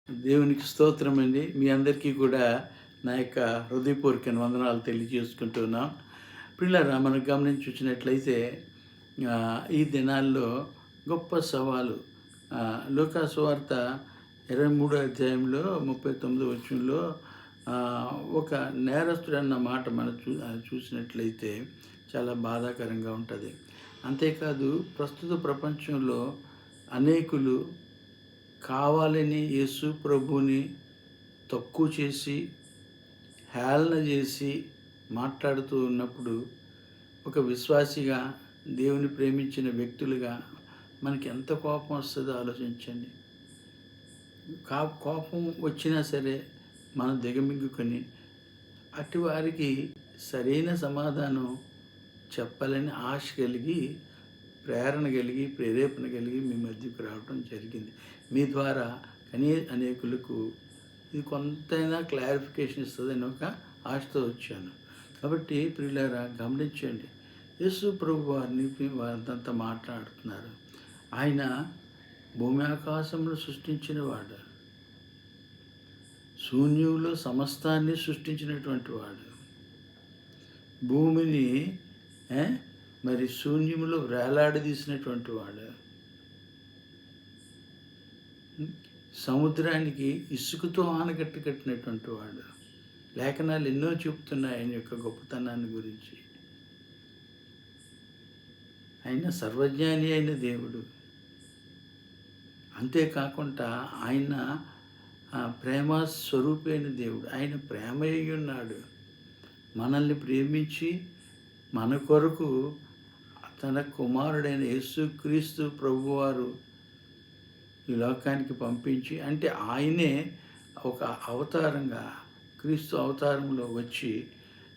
దేవునికి స్తోత్రం అండి. మీ అందరికీ కూడా నా యొక్క హృదయపూర్వక వందనాలు తెలియజేసుకుంటున్నాం. పిల్లరా మనం గమనించి చూసినట్లయితే ఈ దినాల్లో గొప్ప సవాలు లూకా సువార్త 23వ అధ్యాయంలో 39వ వచనంలో ఒక నేరస్తుడు అన్న మాట మనం చూసినట్లయితే చాలా బాధాకరంగా ఉంటుంది. అంతేకాదు ప్రస్తుత ప్రపంచంలో అనేకులు కావాలని యేసు ప్రభుని తక్కువ చేసి హేళన చేసి మాట్లాడుతూ ఉన్నప్పుడు ఒక విశ్వాసిగా దేవుని ప్రేమించిన వ్యక్తులుగా మనకి ఎంత కోపం వస్తుందో ఆలోచించండి. కోపం వచ్చినా సరే మనం దిగమింగుకొని అటు వారికి సరైన సమాధానం చెప్పాలని ఆశ కలిగి ప్రేరణ కలిగి ప్రేరేపణ కలిగి మీ మధ్యకు రావడం జరిగింది. మీ ద్వారా అనేకులకు ఇది కొంతైనా క్లారిఫికేషన్ ఇస్తుందని ఒక ఆశతో వచ్చాను. కాబట్టి ప్రియులారా గమనించండి, యేసు ప్రభు వారిని వారంతా మాట్లాడుతున్నారు. ఆయన భూమి ఆకాశంలో సృష్టించిన వాడు, శూన్యంలో సమస్తాన్ని సృష్టించినటువంటి వాడు, భూమిని మరి శూన్యంలో వేలాడదీసినటువంటి వాడు, సముద్రానికి ఇసుకతో ఆనకట్టు కట్టినటువంటి వాడు. లేఖనాలు ఎన్నో చెప్తున్నాయి ఆయన యొక్క గొప్పతనాన్ని గురించి. ఆయన సర్వజ్ఞాని అయిన దేవుడు. అంతేకాకుండా ఆయన ప్రేమ స్వరూపి అయిన దేవుడు. ఆయన ప్రేమ అయి ఉన్నాడు. మనల్ని ప్రేమించి మన కొరకు తన కుమారుడైన యేసుక్రీస్తు ప్రభువారు ఈ లోకానికి పంపించి, అంటే ఆయనే ఒక అవతారంగా క్రీస్తు అవతారంలో వచ్చి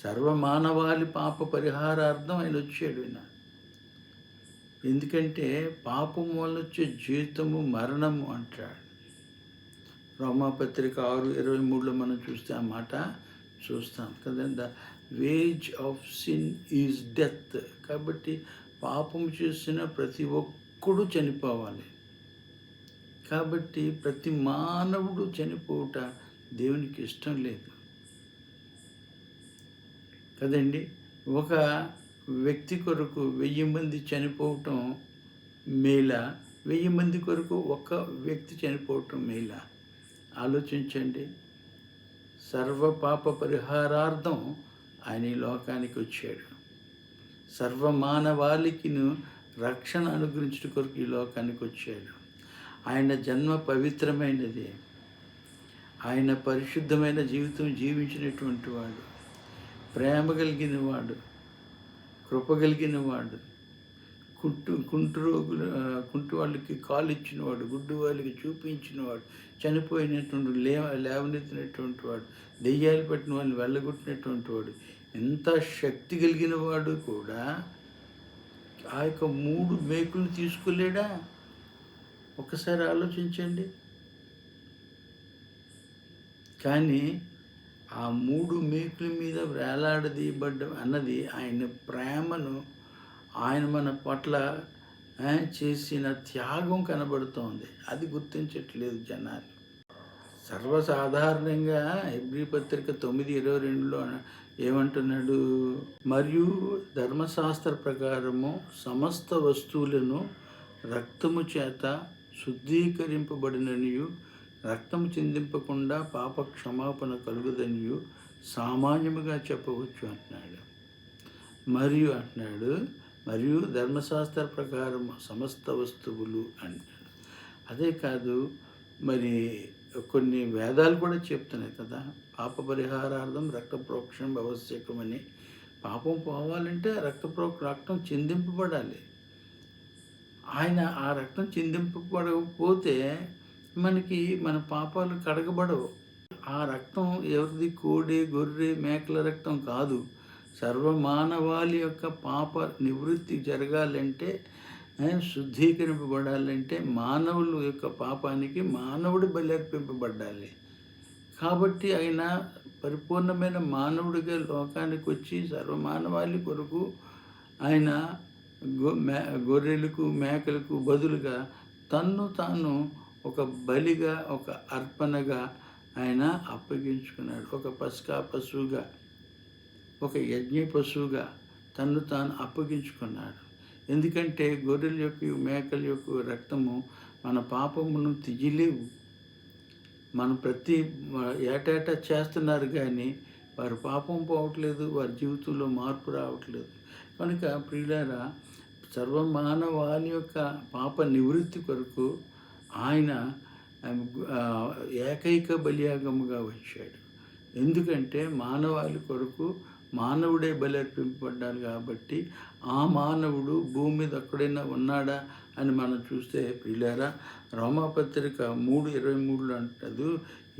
సర్వమానవాళి పాప పరిహారార్థం ఆయన వచ్చాడు. ఆయన ఎందుకంటే పాపం వల్ల వచ్చే జీవితము మరణము అంటాడు. రోమాపత్రిక 6:23లో మనం చూస్తే ఆ మాట చూస్తాం కదా. The wage of sin is death. కాబట్టి పాపం చేసిన ప్రతి ఒక్కడు చనిపోవాలి. కాబట్టి ప్రతి మానవుడు చనిపోవుట దేవునికి ఇష్టం లేదు కదండి. ఒక వ్యక్తి కొరకు 1000 మంది చనిపోవటం మేలా, 1000 మంది కొరకు ఒక వ్యక్తి చనిపోవటం మేలా? ఆలోచించండి. సర్వ పాప పరిహారార్థం ఆయన ఈ లోకానికి వచ్చాడు. సర్వమానవాళికి రక్షణ అనుగ్రహించడం కొరకు ఈ లోకానికి వచ్చాడు. ఆయన జన్మ పవిత్రమైనది. ఆయన పరిశుద్ధమైన జీవితం జీవించినటువంటి వాడు, ప్రేమ కలిగిన వాడు, కృప కలిగిన వాడు, కుంటు వాళ్ళకి కాలు ఇచ్చినవాడు, గుడ్డు వాళ్ళకి చూపించినవాడు, చనిపోయినటువంటి లేవనెత్తినటువంటి వాడు, దెయ్యాలు పట్టిన వాళ్ళని వెళ్ళగొట్టినటువంటి వాడు, ఎంత శక్తి కలిగిన వాడు కూడా ఆ యొక్క 3 మేకులు తీసుకోలేడా? ఒకసారి ఆలోచించండి. కానీ ఆ 3 మేకుల మీద వేలాడదీయబడ్డం అన్నది ఆయన ప్రేమను, ఆయన మన పట్ల చేసిన త్యాగం కనబడుతోంది. అది గుర్తించట్లేదు జనాలు. సర్వసాధారణంగా హెబ్రీ పత్రిక 9:22లో ఏమంటున్నాడు? మరియు ధర్మశాస్త్ర ప్రకారము సమస్త వస్తువులను రక్తము చేత శుద్ధీకరింపబడిననియు, రక్తము చిందింపకుండా పాప క్షమాపణ కలుగుదనియు సామాన్యముగా చెప్పవచ్చు అంటున్నాడు. మరియు ధర్మశాస్త్ర ప్రకారం సమస్త వస్తువులు అంటాడు. అదే కాదు, మరి కొన్ని వేదాలు కూడా చెప్తున్నాయి కదా, పాప పరిహారార్థం రక్త ప్రోక్షణం ఆవశ్యకమని. పాపం పోవాలంటే రక్తం చిందింపబడాలి. ఆయన ఆ రక్తం చిందింపబడకపోతే మన పాపాలు కడగబడవు. ఆ రక్తం ఎవరిది? కోడి, గొర్రె, మేకల రక్తం కాదు. సర్వమానవాళి యొక్క పాప నివృత్తి జరగాలంటే, శుద్ధీకరింపబడాలంటే మానవుల యొక్క పాపానికి మానవుడు బలి అర్పింపబడాలి. కాబట్టి ఆయన పరిపూర్ణమైన మానవుడిగా లోకానికి వచ్చి సర్వమానవాళి కొరకు ఆయన గొర్రెలకు మేకలకు బదులుగా తన్ను తాను ఒక బలిగా, ఒక అర్పణగా ఆయన అప్పగించుకున్నాడు. ఒక పస్కా పశువుగా, ఒక యజ్ఞ పశువుగా తన్ను తాను అప్పగించుకున్నాడు. ఎందుకంటే గొర్రెల యొక్క, మేకల యొక్క రక్తము మన పాపమును తీయలేవు. మనం ప్రతి ఏటేటా చేస్తున్నారు కానీ వారి పాపం పోవట్లేదు, వారి జీవితంలో మార్పు రావట్లేదు. కనుక ప్రియులారా, సర్వమానవాళి యొక్క పాప నివృత్తి కొరకు ఆయన ఏకైక బలియాగముగా వచ్చాడు. ఎందుకంటే మానవాళి కొరకు మానవుడే బలి అర్పింపబడ్డాడు కాబట్టి ఆ మానవుడు భూమి మీద ఎక్కడైనా ఉన్నాడా అని మనం చూస్తే ప్రియులారా, రోమాపత్రిక 3:23 అంటదు,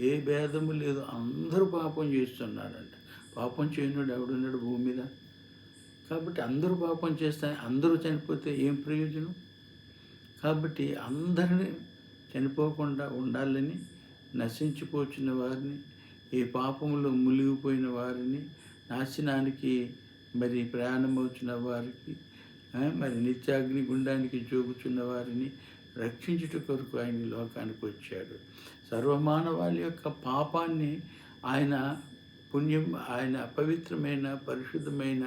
ఏ భేదము లేదు, అందరూ పాపం చేస్తున్నాడంట. పాపం చేయనుడు ఎవడున్నాడు భూమి మీద? కాబట్టి అందరూ పాపం చేస్తే అందరూ చనిపోతే ఏం ప్రయోజనం? కాబట్టి అందరినీ చనిపోకుండా ఉండాలని, నశించిపోచిన వారిని, ఈ పాపములో మునిగిపోయిన వారిని, నాశనానికి మరి ప్రయాణమవుతున్న వారికి, మరి నిత్యాగ్ని గుండానికి జోగుచున్న వారిని రక్షించుట కొరకు ఆయన లోకానికి వచ్చాడు. సర్వమానవాళి యొక్క పాపాన్ని ఆయన పుణ్యం, ఆయన పవిత్రమైన పరిశుద్ధమైన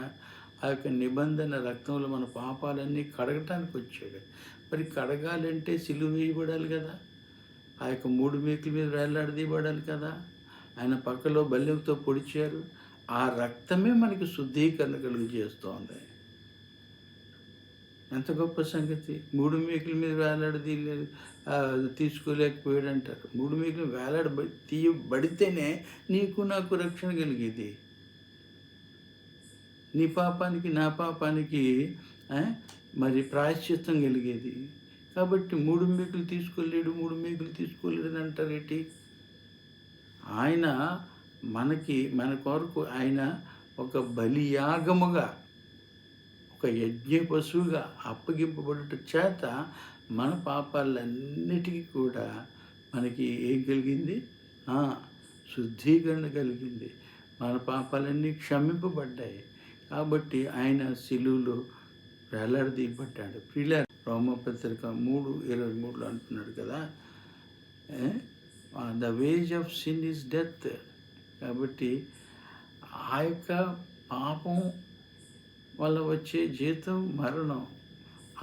ఆ యొక్క నిబంధన రక్తంలో మన పాపాలన్నీ కడగటానికి వచ్చాడు. మరి కడగాలంటే సిలువ వేయబడాలి కదా, ఆ యొక్క 3 మేకుల మీద వేలాడదీయబడాలి కదా. ఆయన పక్కలో బల్లెంతో పొడిచారు. ఆ రక్తమే మనకి శుద్ధీకరణ కలుగు చేస్తోంది. ఎంత గొప్ప సంగతి! 3 మేకుల మీద వేలాడదీ తీసుకోలేకపోయాడు అంటారు. 3 మేకులు తీయబడితేనే నీకు నాకు రక్షణ కలిగేది. నీ పాపానికి నా పాపానికి మరి ప్రాయశ్చిత్తం కలిగేది. కాబట్టి 3 మేకులు తీసుకోలేడు, 3 మేకులు తీసుకోలేడు అని అంటారేంటి? ఆయన మన కొరకు ఆయన ఒక బలియాగముగా, ఒక యజ్ఞ పశువుగా అప్పగింపబడుట చేత మన పాపాలన్నిటికీ కూడా మనకి ఏం కలిగింది? శుద్ధీకరణ కలిగింది. మన పాపాలన్నీ క్షమింపబడ్డాయి. కాబట్టి ఆయన సిలువలో వేలాడదీయబడ్డాడు. ప్రియులారా, రోమపత్రిక 3:23 అంటున్నాడు కదా, the wage of sin is death. కాబట్టి ఆ యొక్క పాపం వల్ల వచ్చే జీతం మరణం.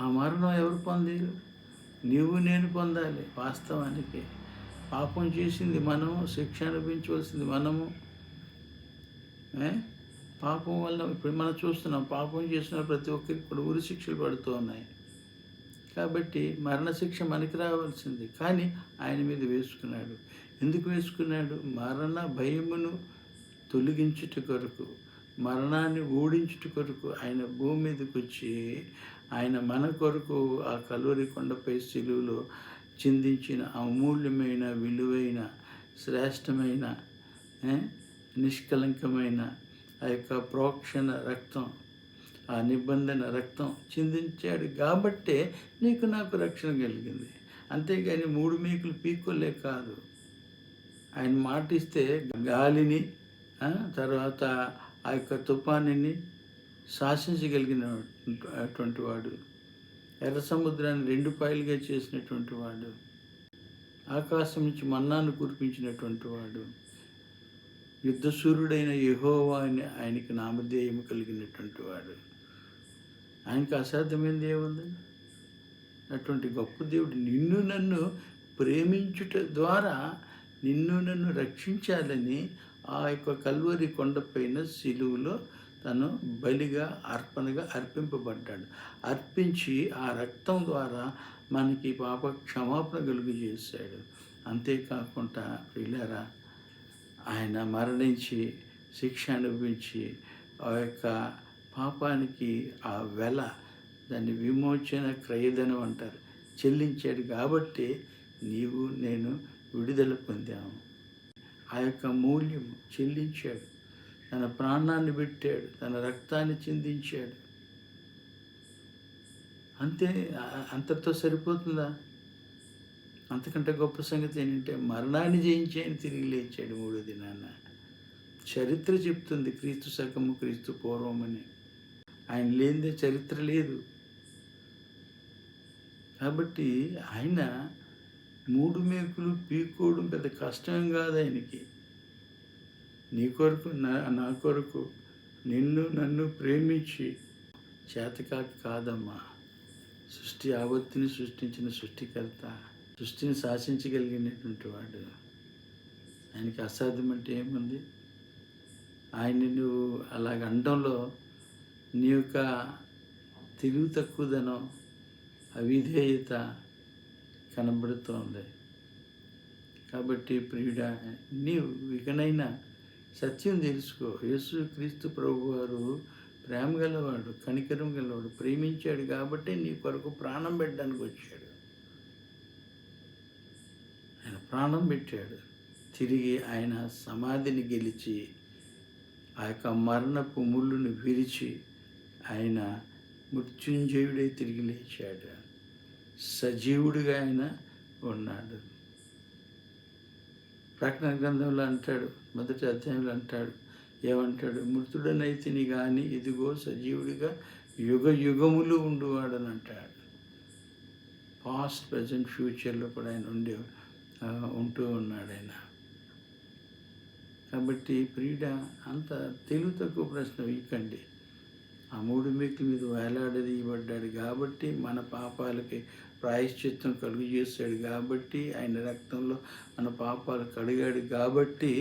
ఆ మరణం ఎవరు పొందారు? నీవు నేను పొందాలి. వాస్తవానికి పాపం చేసింది మనము, శిక్ష అనుభవించవలసింది మనము. పాపం వల్ల ఇప్పుడు మనం చూస్తున్నాం, పాపం చేసిన ప్రతి ఒక్కరికి కూడా ఉరి శిక్షలు పడుతూ ఉన్నాయి. కాబట్టి మరణశిక్ష మనకి రావాల్సింది, కానీ ఆయన మీద వేసుకున్నాడు. ఎందుకు వేసుకున్నాడు? మరణ భయమును తొలగించుట కొరకు, మరణాన్ని ఓడించుట కొరకు ఆయన భూమి మీదకి వచ్చి ఆయన మన కొరకు ఆ కల్వరి కొండపై సిలువలో చిందించిన అమూల్యమైన, విలువైన, శ్రేష్టమైన, నిష్కలంకమైన ఆ యొక్క ప్రోక్షణ రక్తం, ఆ నిబంధన రక్తం చిందించాడు. కాబట్టే నీకు నాకు రక్షణ కలిగింది. అంతేగాని 3 మేకులు పీక్కోలే కాదు. ఆయన మాటిస్తే గాలిని, తర్వాత ఆ యొక్క తుఫానుని శాసించగలిగినటువంటి వాడు, ఎర్ర సముద్రాన్ని 2 పాయలుగా చేసినటువంటి వాడు, ఆకాశం నుంచి మన్నాను కురిపించినటువంటి వాడు, యుద్ధసూరుడైన యెహోవా అని ఆయనకి నామధేయము కలిగినటువంటి వాడు. ఆయనకి అసాధ్యమైనది ఏముంది? అటువంటి గొప్ప దేవుడు నిన్ను నన్ను ప్రేమించుట ద్వారా నిన్ను నన్ను రక్షించాలని ఆ యొక్క కల్వరి కొండపైన సిలువలో తను బలిగా, అర్పణగా అర్పింపబడ్డాడు. అర్పించి ఆ రక్తం ద్వారా మనకి పాప క్షమాపణ కలుగు చేశాడు. అంతేకాకుండా ప్రియులారా, ఆయన మరణించి శిక్ష అనుభవించి ఆ యొక్క పాపానికి ఆ వెల, దాన్ని విమోచన క్రయధనం అంటారు, చెల్లించాడు. కాబట్టి నీవు నేను విడుదల పొందాము. ఆ యొక్క మూల్యం చెల్లించాడు, తన ప్రాణాన్ని పెట్టాడు, తన రక్తాన్ని చిందించాడు. అంతే. అంతటితో సరిపోతుందా? అంతకంటే గొప్ప సంగతి ఏంటంటే మరణాన్ని జయించి ఆయన తిరిగి లేచాడు 3వ దినాన. చరిత్ర చెప్తుంది క్రీస్తు శకము క్రీస్తు పూర్వం అని. ఆయన లేనిదే చరిత్ర లేదు. కాబట్టి ఆయన మూడు మేకులు పీక్కోవడం పెద్ద కష్టం కాదు ఆయనకి. నీ కొరకు నా కొరకు నన్ను ప్రేమించి చేతకాక కాదమ్మా. సృష్టి యావత్తుని సృష్టించిన సృష్టికర్త, సృష్టిని శాసించగలిగినటువంటి వాడు. ఆయనకి అసాధ్యం అంటే ఏముంది? ఆయన్ని నువ్వు అలాగ అనడంలో నీ యొక్క తెలివి తక్కువదనం, అవిధేయత కనబడుతోంది. కాబట్టి ప్రియుడా, నీవు ఇకనైనా సత్యం తెలుసుకో. యేసుక్రీస్తు ప్రభువారు ప్రేమ గలవాడు, కనికరం గలవాడు, ప్రేమించాడు కాబట్టి నీ కొరకు ప్రాణం పెట్టడానికి వచ్చాడు. ఆయన ప్రాణం పెట్టాడు. తిరిగి ఆయన సమాధిని గెలిచి ఆ యొక్క మరణపు ముళ్ళును విరిచి ఆయన మృత్యుంజయుడై తిరిగి లేచాడు. సజీవుడిగా ఆయన ఉన్నాడు. ప్రకటన గ్రంథంలో అంటాడు, మొదటి అధ్యాయంలో అంటాడు, ఏమంటాడు? మృతుడనైతిని కానీ ఇదిగో సజీవుడిగా యుగ యుగములు ఉండువాడని అంటాడు. పాస్ట్, ప్రజెంట్, ఫ్యూచర్లో కూడా ఆయన ఉంటూ ఉన్నాడు ఆయన. కాబట్టి ప్రియుడ, అంత తెలివి తక్కువ ప్రశ్న వేయకండి. ఆ మూడు మేకుల మీద వేలాడదీయబడ్డాడు కాబట్టి, మన పాపాలకి ప్రాయశ్చిత్తం కలుగు చేశాడు కాబట్టి, ఆయన రక్తంలో మన పాపాలు కడిగాడు కాబట్టి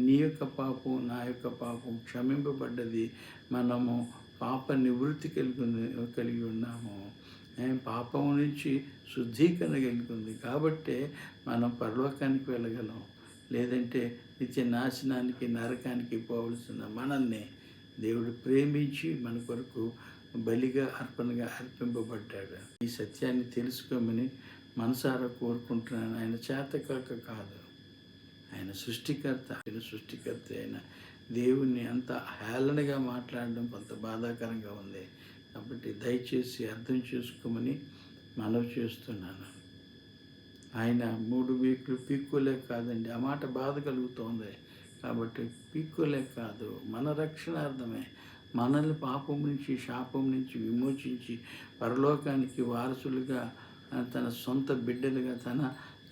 నీ యొక్క పాపం, నా యొక్క పాపం క్షమింపబడ్డది. మనము పాప నివృత్తి కలిగి ఉన్నాము. పాపం నుంచి శుద్ధీకరణ కలిగింది కాబట్టి మనం పరలోకానికి వెళ్ళగలం. లేదంటే నిత్య నాశనానికి, నరకానికి పోవలసిన మనల్ని దేవుడు ప్రేమించి మన కొరకు బలిగా, అర్పణగా అర్పింపబడ్డాడు. ఈ సత్యాన్ని తెలుసుకోమని మనసారా కోరుకుంటున్నాను. ఆయన చేతకాక కాదు, ఆయన సృష్టికర్త అయిన దేవుణ్ణి అంత హేళనగా మాట్లాడడం కొంత బాధాకరంగా ఉంది. కాబట్టి దయచేసి అర్థం చేసుకోమని మనవి చేస్తున్నాను. ఆయన మూడు మేకులు పీక్కోలేక కాదండి. ఆ మాట బాధ కలుగుతోంది కాబట్టి పీక్కోలేక కాదు, మన రక్షణార్థమే. మనల్ని పాపం నుంచి, శాపం నుంచి విమోచించి పరలోకానికి వారసులుగా, తన సొంత బిడ్డలుగా, తన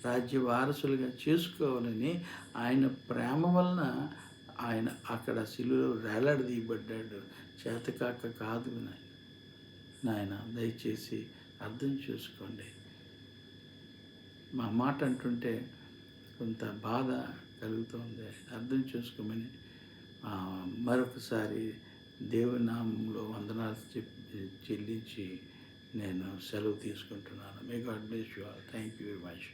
రాజ్య వారసులుగా చేసుకోవాలని ఆయన ప్రేమ వలన ఆయన అక్కడ శిలువలో వేలాడదీయబడ్డాడు. చేతకాక కాదు నాయన. దయచేసి అర్థం చేసుకోండి. మా మాట అంటుంటే కొంత బాధ కలుగుతుంది. అర్థం చేసుకోమని మరొకసారి దేవుని నామంలో వందనాలు చెల్లించి నేను సెలవు తీసుకుంటున్నాను. May God bless you all. Thank you very much.